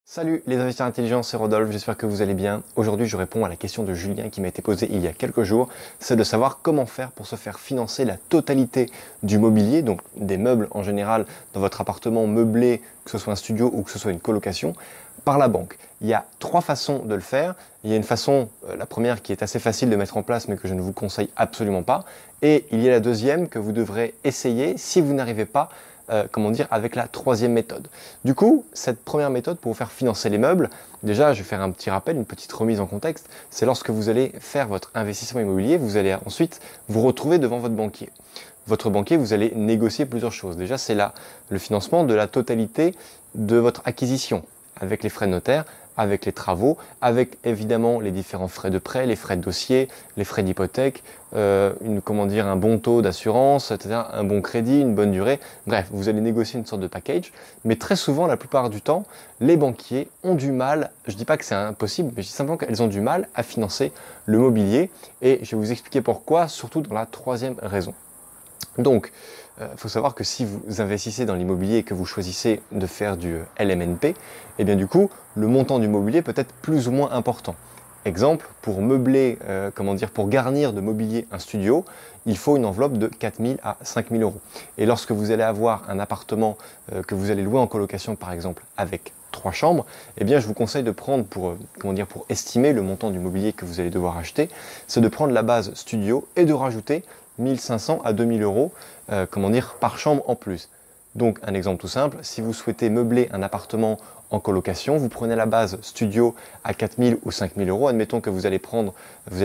Salut les investisseurs intelligents, c'est Rodolphe, j'espère que vous allez bien. Aujourd'hui, je réponds à la question de Julien qui m'a été posée il y a quelques jours. C'est de savoir comment faire pour se faire financer la totalité du mobilier, donc des meubles en général dans votre appartement meublé, que ce soit un studio ou que ce soit une colocation, par la banque. Il y a trois façons de le faire. Il y a une façon, la première qui est assez facile de mettre en place mais que je ne vous conseille absolument pas. Et il y a la deuxième que vous devrez essayer si vous n'arrivez pas avec la troisième méthode. Du coup, cette première méthode pour vous faire financer les meubles, déjà, je vais faire un petit rappel, une petite remise en contexte, c'est lorsque vous allez faire votre investissement immobilier, vous allez ensuite vous retrouver devant votre banquier. Votre banquier, vous allez négocier plusieurs choses. Déjà, c'est là le financement de la totalité de votre acquisition, avec les frais de notaire, avec les travaux, avec évidemment les différents frais de prêt, les frais de dossier, les frais d'hypothèque, un bon taux d'assurance, etc., un bon crédit, une bonne durée. Bref, vous allez négocier une sorte de package. Mais très souvent, la plupart du temps, les banquiers ont du mal, je ne dis pas que c'est impossible, mais je dis simplement qu'elles ont du mal à financer le mobilier. Et je vais vous expliquer pourquoi, surtout dans la troisième raison. Donc, il faut savoir que si vous investissez dans l'immobilier et que vous choisissez de faire du LMNP, eh bien du coup, le montant du mobilier peut être plus ou moins important. Exemple, pour meubler, pour garnir de mobilier un studio, il faut une enveloppe de 4 000 à 5 000 euros. Et lorsque vous allez avoir un appartement que vous allez louer en colocation, par exemple, avec 3 chambres, eh bien je vous conseille de prendre pour estimer le montant du mobilier que vous allez devoir acheter, c'est de prendre la base studio et de rajouter 1500 à 2000 euros par chambre en plus. Donc un exemple tout simple, si vous souhaitez meubler un appartement en colocation, vous prenez la base studio à 4000 ou 5000 euros. Admettons que vous allez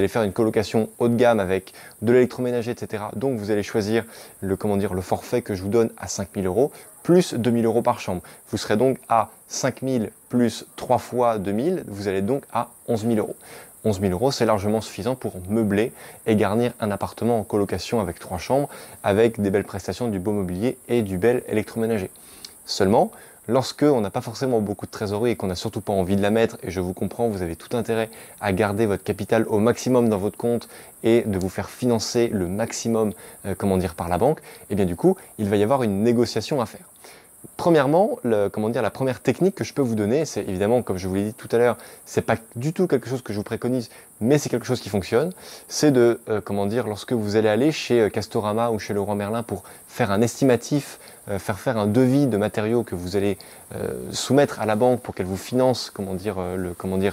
faire une colocation haut de gamme avec de l'électroménager, etc. Donc vous allez choisir le forfait que je vous donne à 5000 euros plus 2000 euros par chambre. Vous serez donc à 5000 plus 3 fois 2000, vous allez donc à 11 000 euros. 11 000 euros, c'est largement suffisant pour meubler et garnir un appartement en colocation avec 3 chambres, avec des belles prestations, du beau mobilier et du bel électroménager. Seulement, lorsque on n'a pas forcément beaucoup de trésorerie et qu'on n'a surtout pas envie de la mettre, et je vous comprends, vous avez tout intérêt à garder votre capital au maximum dans votre compte et de vous faire financer le maximum par la banque, et bien du coup, il va y avoir une négociation à faire. Premièrement, la première technique que je peux vous donner, c'est évidemment, comme je vous l'ai dit tout à l'heure, c'est pas du tout quelque chose que je vous préconise, mais c'est quelque chose qui fonctionne. C'est de, lorsque vous allez aller chez Castorama ou chez Leroy Merlin pour faire un estimatif, faire un devis de matériaux que vous allez soumettre à la banque pour qu'elle vous finance,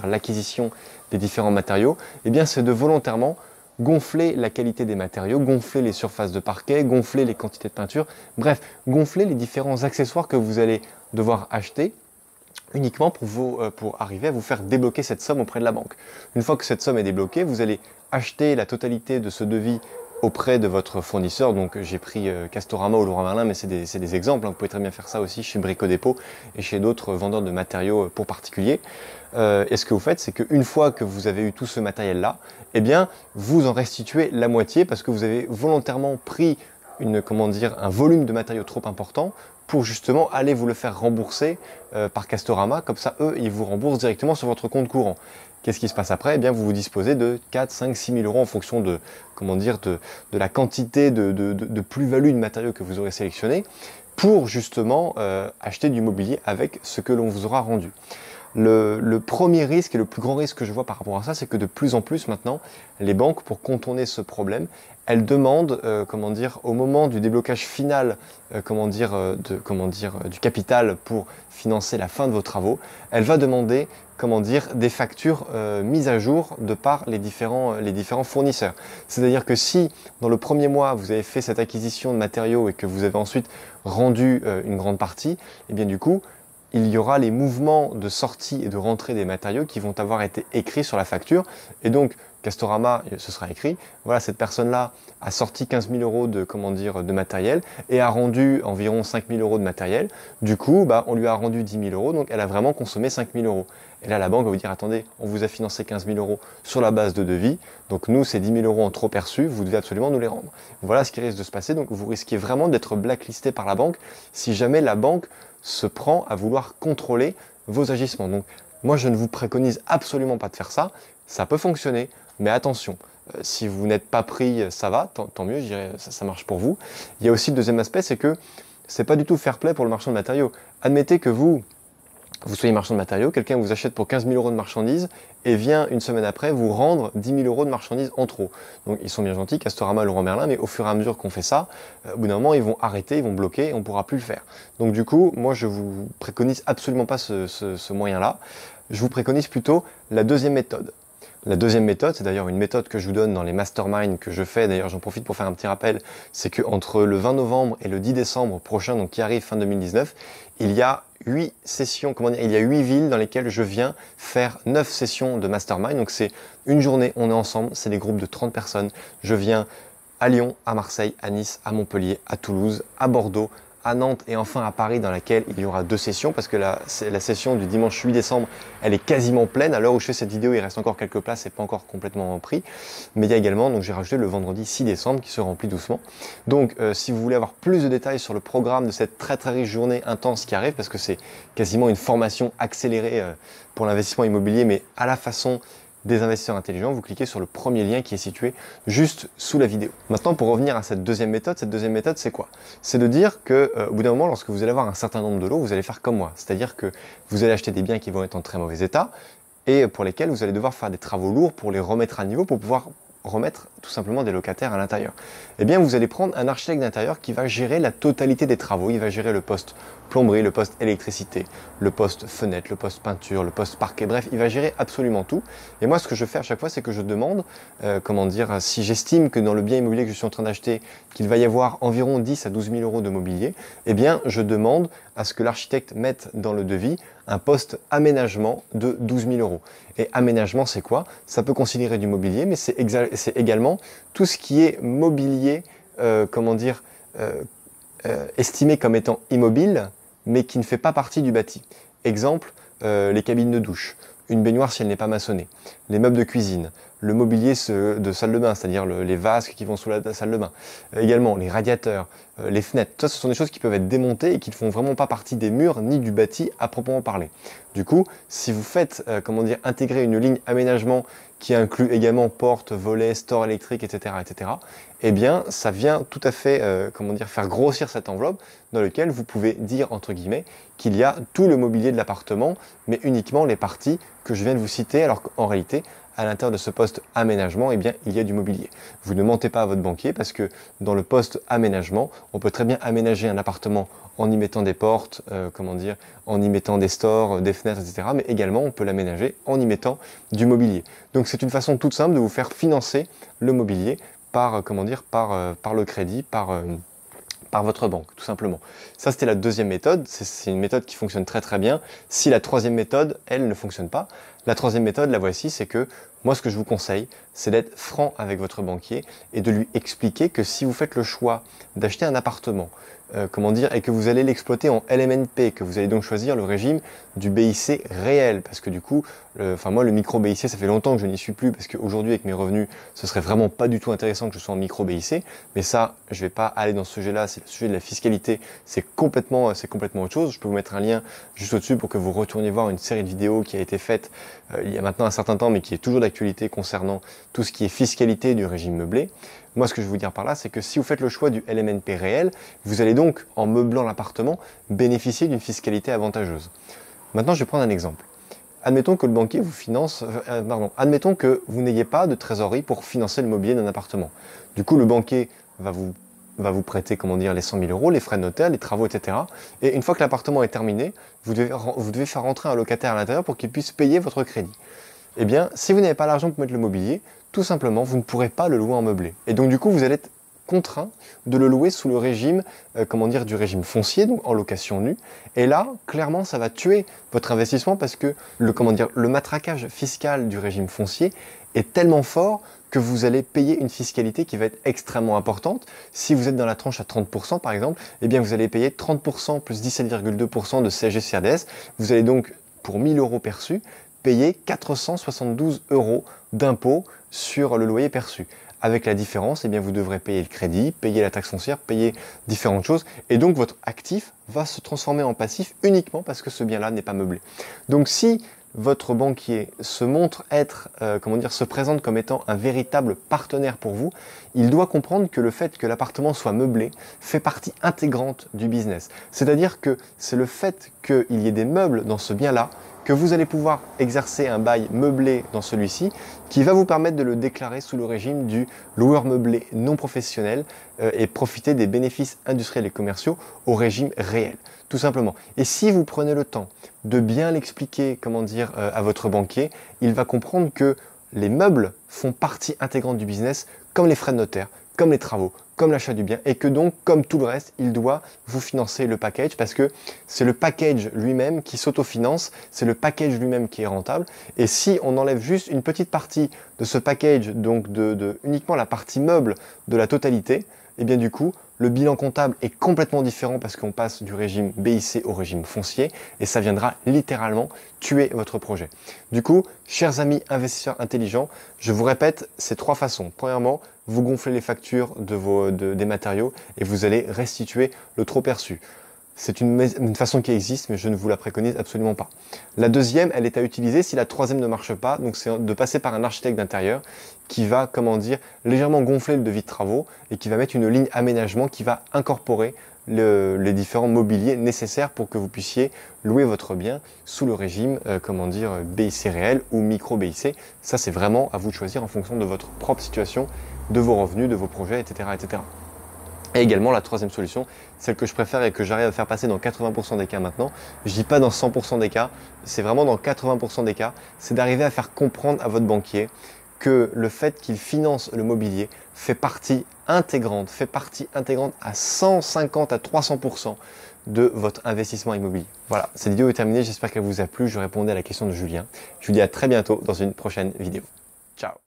l'acquisition des différents matériaux, eh bien, c'est de volontairement gonfler la qualité des matériaux, gonfler les surfaces de parquet, gonfler les quantités de peinture, bref, gonfler les différents accessoires que vous allez devoir acheter uniquement pour arriver à vous faire débloquer cette somme auprès de la banque. Une fois que cette somme est débloquée, vous allez acheter la totalité de ce devis auprès de votre fournisseur. Donc j'ai pris Castorama ou Leroy Merlin, mais c'est des exemples, hein. Vous pouvez très bien faire ça aussi chez Brico Dépôt et chez d'autres vendeurs de matériaux pour particuliers. Et ce que vous faites, c'est qu'une fois que vous avez eu tout ce matériel-là, eh bien, vous en restituez la moitié parce que vous avez volontairement pris un volume de matériaux trop important pour justement aller vous le faire rembourser par Castorama. Comme ça, eux, ils vous remboursent directement sur votre compte courant. Qu'est-ce qui se passe après? Eh bien, vous disposez de 4, 5, 6 000 euros en fonction de la quantité de plus-value de matériaux que vous aurez sélectionné pour justement acheter du mobilier avec ce que l'on vous aura rendu. Le premier risque et le plus grand risque que je vois par rapport à ça, c'est que de plus en plus maintenant, les banques, pour contourner ce problème, elles demandent, au moment du déblocage final, du capital pour financer la fin de vos travaux, elle va demander, des factures mises à jour de par les différents fournisseurs. C'est-à-dire que si, dans le premier mois, vous avez fait cette acquisition de matériaux et que vous avez ensuite rendu une grande partie, eh bien du coup, il y aura les mouvements de sortie et de rentrée des matériaux qui vont avoir été écrits sur la facture. Et donc, Castorama, ce sera écrit, voilà, cette personne-là a sorti 15 000 euros de matériel et a rendu environ 5 000 euros de matériel. Du coup, on lui a rendu 10 000 euros, donc elle a vraiment consommé 5 000 euros. Et là, la banque va vous dire, attendez, on vous a financé 15 000 euros sur la base de devis, donc nous, ces 10 000 euros en trop perçus, vous devez absolument nous les rendre. Voilà ce qui risque de se passer, donc vous risquez vraiment d'être blacklisté par la banque si jamais la banque se prend à vouloir contrôler vos agissements. Donc, moi, je ne vous préconise absolument pas de faire ça. Ça peut fonctionner, mais attention, si vous n'êtes pas pris, ça va, tant mieux, je dirais, ça marche pour vous. Il y a aussi le deuxième aspect, c'est que c'est pas du tout fair play pour le marchand de matériaux. Admettez que vous vous soyez marchand de matériaux, quelqu'un vous achète pour 15 000 euros de marchandises et vient une semaine après vous rendre 10 000 euros de marchandises en trop. Donc ils sont bien gentils, Castorama, Leroy Merlin, mais au fur et à mesure qu'on fait ça, au bout d'un moment ils vont arrêter, ils vont bloquer et on ne pourra plus le faire. Donc du coup, moi je vous préconise absolument pas ce moyen-là. Je vous préconise plutôt la deuxième méthode. La deuxième méthode, c'est d'ailleurs une méthode que je vous donne dans les masterminds que je fais, d'ailleurs j'en profite pour faire un petit rappel, c'est qu'entre le 20 novembre et le 10 décembre prochain, donc qui arrive fin 2019, il y a 8 sessions, il y a 8 villes dans lesquelles je viens faire 9 sessions de mastermind, donc c'est une journée, on est ensemble, c'est des groupes de 30 personnes, je viens à Lyon, à Marseille, à Nice, à Montpellier, à Toulouse, à Bordeaux, à Nantes et enfin à Paris dans laquelle il y aura 2 sessions parce que la session du dimanche 8 décembre elle est quasiment pleine. À l'heure où je fais cette vidéo il reste encore quelques places, c'est pas encore complètement pris, mais il y a également, donc j'ai rajouté le vendredi 6 décembre qui se remplit doucement. Donc si vous voulez avoir plus de détails sur le programme de cette très très riche journée intense qui arrive, parce que c'est quasiment une formation accélérée pour l'investissement immobilier mais à la façon des investisseurs intelligents, vous cliquez sur le premier lien qui est situé juste sous la vidéo. Maintenant, pour revenir à cette deuxième méthode c'est quoi? C'est de dire que au bout d'un moment, lorsque vous allez avoir un certain nombre de lots, vous allez faire comme moi. C'est-à-dire que vous allez acheter des biens qui vont être en très mauvais état et pour lesquels vous allez devoir faire des travaux lourds pour les remettre à niveau, pour pouvoir remettre tout simplement des locataires à l'intérieur. Eh bien, vous allez prendre un architecte d'intérieur qui va gérer la totalité des travaux. Il va gérer le poste plomberie, le poste électricité, le poste fenêtre, le poste peinture, le poste parquet, bref, il va gérer absolument tout. Et moi, ce que je fais à chaque fois, c'est que je demande, si j'estime que dans le bien immobilier que je suis en train d'acheter, qu'il va y avoir environ 10 à 12 000 euros de mobilier, eh bien, je demande à ce que l'architecte mette dans le devis un poste aménagement de 12 000 euros. Et aménagement, c'est quoi? Ça peut considérer du mobilier, mais c'est également tout ce qui est mobilier, estimé comme étant immobile, mais qui ne fait pas partie du bâti. Exemple, les cabines de douche, une baignoire si elle n'est pas maçonnée, les meubles de cuisine, le mobilier de salle de bain, c'est-à-dire les vasques qui vont sous la salle de bain, également les radiateurs, les fenêtres, tout ça ce sont des choses qui peuvent être démontées et qui ne font vraiment pas partie des murs ni du bâti à proprement parler. Du coup, si vous faites intégrer une ligne aménagement qui inclut également porte, volets, store électrique, etc., eh bien, ça vient tout à fait, faire grossir cette enveloppe dans laquelle vous pouvez dire, entre guillemets, qu'il y a tout le mobilier de l'appartement, mais uniquement les parties que je viens de vous citer, alors qu'en réalité, à l'intérieur de ce poste aménagement, eh bien, il y a du mobilier. Vous ne mentez pas à votre banquier parce que dans le poste aménagement, on peut très bien aménager un appartement en y mettant des portes, en y mettant des stores, des fenêtres, etc. Mais également, on peut l'aménager en y mettant du mobilier. Donc, c'est une façon toute simple de vous faire financer le mobilier par le crédit, par votre banque, tout simplement. Ça, c'était la deuxième méthode. C'est une méthode qui fonctionne très très bien. Si la troisième méthode, elle, ne fonctionne pas, la troisième méthode, la voici, c'est que moi, ce que je vous conseille, c'est d'être franc avec votre banquier et de lui expliquer que si vous faites le choix d'acheter un appartement, et que vous allez l'exploiter en LMNP, que vous allez donc choisir le régime du BIC réel, parce que du coup, moi le micro BIC, ça fait longtemps que je n'y suis plus, parce qu'aujourd'hui avec mes revenus, ce serait vraiment pas du tout intéressant que je sois en micro BIC, mais ça, je vais pas aller dans ce sujet-là, c'est le sujet de la fiscalité, c'est complètement autre chose. Je peux vous mettre un lien juste au-dessus pour que vous retourniez voir une série de vidéos qui a été faite il y a maintenant un certain temps, mais qui est toujours d'actualité concernant tout ce qui est fiscalité du régime meublé. Moi, ce que je veux vous dire par là, c'est que si vous faites le choix du LMNP réel, vous allez donc, en meublant l'appartement, bénéficier d'une fiscalité avantageuse. Maintenant, je vais prendre un exemple. Admettons que le banquier vous finance, admettons que vous n'ayez pas de trésorerie pour financer le mobilier d'un appartement. Du coup, le banquier va vous prêter, les 100 000 euros, les frais de notaire, les travaux, etc. Et une fois que l'appartement est terminé, vous devez faire rentrer un locataire à l'intérieur pour qu'il puisse payer votre crédit. Eh bien, si vous n'avez pas l'argent pour mettre le mobilier, tout simplement, vous ne pourrez pas le louer en meublé. Et donc, du coup, vous allez être contraint de le louer sous le régime, du régime foncier, donc en location nue. Et là, clairement, ça va tuer votre investissement parce que le matraquage fiscal du régime foncier est tellement fort que vous allez payer une fiscalité qui va être extrêmement importante. Si vous êtes dans la tranche à 30% par exemple, eh bien vous allez payer 30% plus 17,2% de CSG-CRDS. Vous allez donc, pour 1 000 euros perçus, payer 472 euros d'impôt sur le loyer perçu. Avec la différence, eh bien, vous devrez payer le crédit, payer la taxe foncière, payer différentes choses. Et donc, votre actif va se transformer en passif uniquement parce que ce bien-là n'est pas meublé. Donc, si votre banquier se montre être, se présente comme étant un véritable partenaire pour vous, il doit comprendre que le fait que l'appartement soit meublé fait partie intégrante du business. C'est-à-dire que c'est le fait qu'il y ait des meubles dans ce bien-là que vous allez pouvoir exercer un bail meublé dans celui-ci qui va vous permettre de le déclarer sous le régime du loueur meublé non professionnel et profiter des bénéfices industriels et commerciaux au régime réel, tout simplement. Et si vous prenez le temps de bien l'expliquer, à votre banquier, il va comprendre que les meubles font partie intégrante du business, comme les frais de notaire, comme les travaux, comme l'achat du bien, et que donc, comme tout le reste, il doit vous financer le package parce que c'est le package lui-même qui s'autofinance, c'est le package lui-même qui est rentable. Et si on enlève juste une petite partie de ce package, donc uniquement la partie meuble de la totalité, et bien du coup, le bilan comptable est complètement différent parce qu'on passe du régime BIC au régime foncier et ça viendra littéralement tuer votre projet. Du coup, chers amis investisseurs intelligents, je vous répète ces trois façons. Premièrement, vous gonflez les factures des matériaux et vous allez restituer le trop perçu. C'est une façon qui existe, mais je ne vous la préconise absolument pas. La deuxième, elle est à utiliser si la troisième ne marche pas. Donc, c'est de passer par un architecte d'intérieur qui va, légèrement gonfler le devis de travaux et qui va mettre une ligne aménagement qui va incorporer les différents mobiliers nécessaires pour que vous puissiez louer votre bien sous le régime, BIC réel ou micro BIC. Ça, c'est vraiment à vous de choisir en fonction de votre propre situation, de vos revenus, de vos projets, etc., etc. Et également la troisième solution, celle que je préfère et que j'arrive à faire passer dans 80% des cas maintenant, je dis pas dans 100% des cas, c'est vraiment dans 80% des cas, c'est d'arriver à faire comprendre à votre banquier que le fait qu'il finance le mobilier fait partie intégrante à 150 à 300% de votre investissement immobilier. Voilà, cette vidéo est terminée, j'espère qu'elle vous a plu, je répondais à la question de Julien. Je vous dis à très bientôt dans une prochaine vidéo. Ciao.